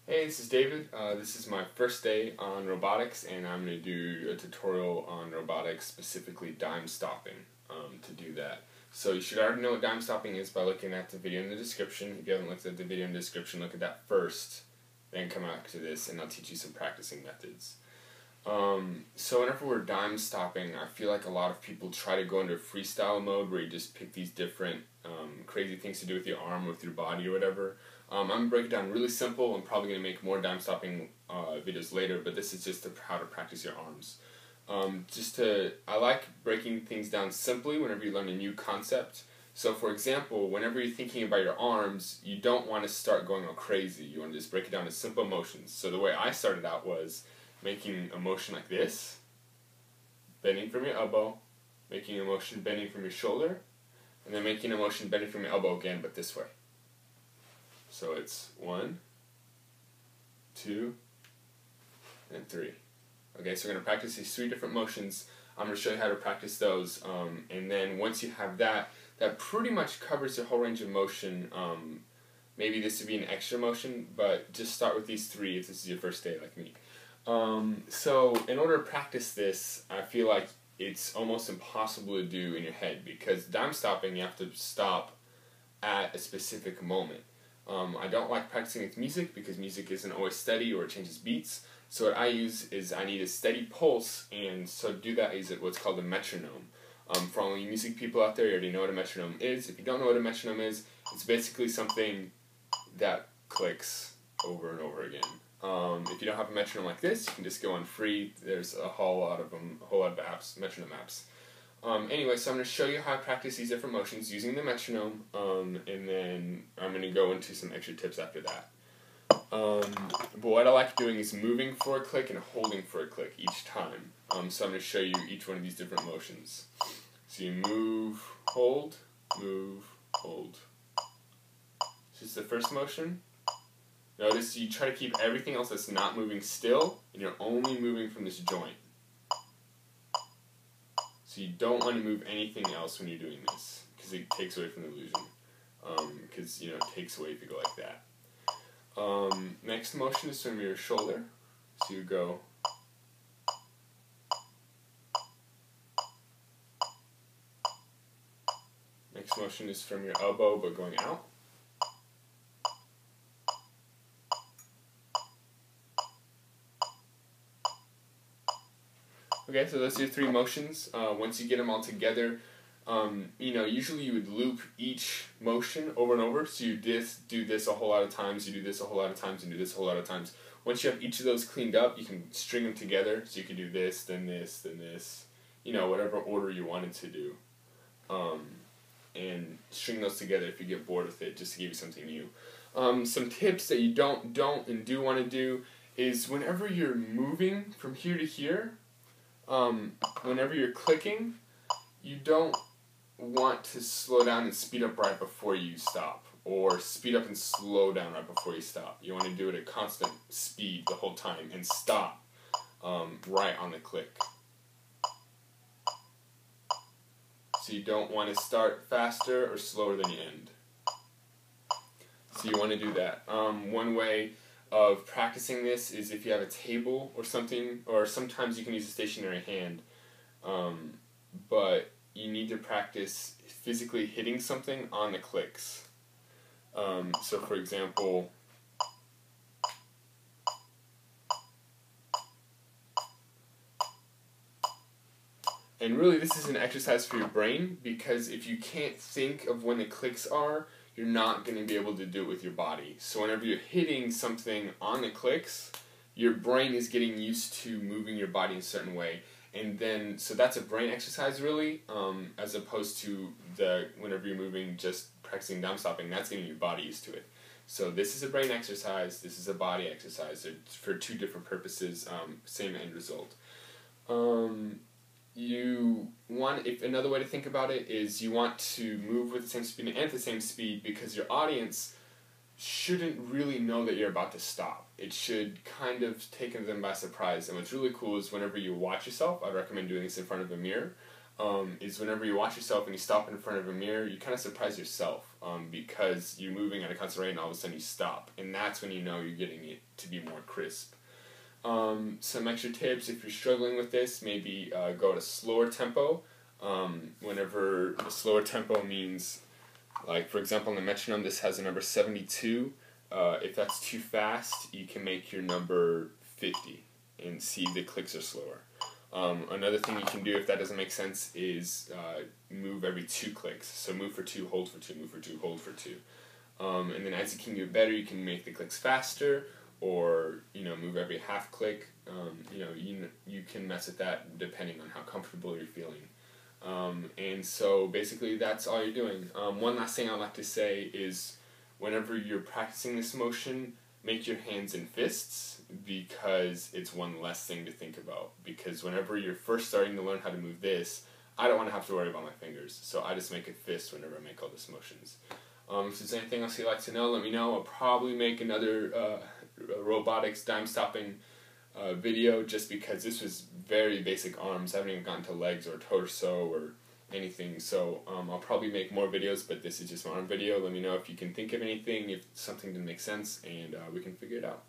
Hey, this is David. This is my first day on robotics, and I'm going to do a tutorial on robotics, specifically dime stopping, to do that. So you should already know what dime stopping is by looking at the video in the description. If you haven't looked at the video in the description, look at that first, then come back to this, and I'll teach you some practicing methods. So whenever we're dime stopping, I feel like a lot of people try to go into freestyle mode where you just pick these different crazy things to do with your arm or with your body or whatever. I'm going to break it down really simple. I'm probably going to make more dime stopping videos later, but this is just how to practice your arms. I like breaking things down simply whenever you learn a new concept. So for example, whenever you're thinking about your arms, you don't want to start going all crazy. You want to just break it down to simple motions. So the way I started out was making a motion like this, bending from your elbow, making a motion bending from your shoulder, and then making a motion bending from your elbow again, but this way. So it's 1, 2, and 3. Okay, so we're going to practice these 3 different motions. I'm going to show you how to practice those, and then once you have that, that pretty much covers your whole range of motion. Maybe this would be an extra motion, but just start with these 3 if this is your first day like me. So in order to practice this, I feel like it's almost impossible to do in your head, because dime stopping, you have to stop at a specific moment. I don't like practicing with music because music isn't always steady or it changes beats. So what I use is I need a steady pulse, and so to do that I use what's called a metronome. For all you music people out there, you already know what a metronome is. If you don't know what a metronome is, it's basically something that clicks over and over again. If you don't have a metronome like this, you can just go on free. There's a whole lot of them, a whole lot of apps, metronome apps. Anyway, so I'm going to show you how to practice these different motions using the metronome, and then I'm going to go into some extra tips after that. But what I like doing is moving for a click and holding for a click each time. So I'm going to show you each one of these different motions. So you move, hold, move, hold. This is the first motion. Notice you try to keep everything else that's not moving still, and you're only moving from this joint. So you don't want to move anything else when you're doing this, because it takes away from the illusion. Because it takes away if you go like that. Next motion is from your shoulder. So you go. Next motion is from your elbow, but going out. Okay, so those are your 3 motions. Once you get them all together, usually you would loop each motion over and over. So you do this a whole lot of times, you do this a whole lot of times, and do this a whole lot of times. Once you have each of those cleaned up, you can string them together. So you can do this, then this, then this, whatever order you wanted to do. And string those together if you get bored with it, just to give you something new. Some tips that you don't and do want to do is whenever you're moving from here to here, whenever you're clicking, you don't want to slow down and speed up right before you stop, or speed up and slow down right before you stop. You want to do it at constant speed the whole time and stop right on the click. So you don't want to start faster or slower than you end. So you want to do that. One way of practicing this is if you have a table or something, or sometimes you can use a stationary hand, but you need to practice physically hitting something on the clicks. So for example, and really this is an exercise for your brain, because if you can't think of when the clicks are, you're not going to be able to do it with your body. So whenever you're hitting something on the clicks, your brain is getting used to moving your body in a certain way. And then, so that's a brain exercise really, as opposed to whenever you're moving, just practicing dime stopping, that's getting your body used to it. So this is a brain exercise, this is a body exercise. They're for 2 different purposes, same end result. If another way to think about it is you want to move with the same speed and at the same speed, because your audience shouldn't really know that you're about to stop. It should kind of take them by surprise. And what's really cool is whenever you watch yourself, I'd recommend doing this in front of a mirror. is whenever you watch yourself and you stop in front of a mirror, you kind of surprise yourself because you're moving at a constant rate and all of a sudden you stop. And that's when you know you're getting it to be more crisp. Some extra tips, if you're struggling with this, maybe go at a slower tempo. Whenever the slower tempo means, like for example in the metronome this has a number 72. If that's too fast, you can make your number 50 and see the clicks are slower. Another thing you can do if that doesn't make sense is move every 2 clicks. So move for 2, hold for 2, move for 2, hold for 2. And then as you can get better, you can make the clicks faster, or move every half click. You can mess with that depending on how comfortable you're feeling. And so basically that's all you're doing. One last thing I'd like to say is whenever you're practicing this motion, make your hands in fists, because it's one less thing to think about. Because whenever you're first starting to learn how to move this, I don't want to have to worry about my fingers, so I just make a fist whenever I make all these motions. If there's anything else you'd like to know, let me know. I'll probably make another robotics dime stopping video, just because this was very basic arms. I haven't even gotten to legs or torso or anything, so I'll probably make more videos, but this is just my arm video. Let me know if you can think of anything, if something didn't make sense, and we can figure it out.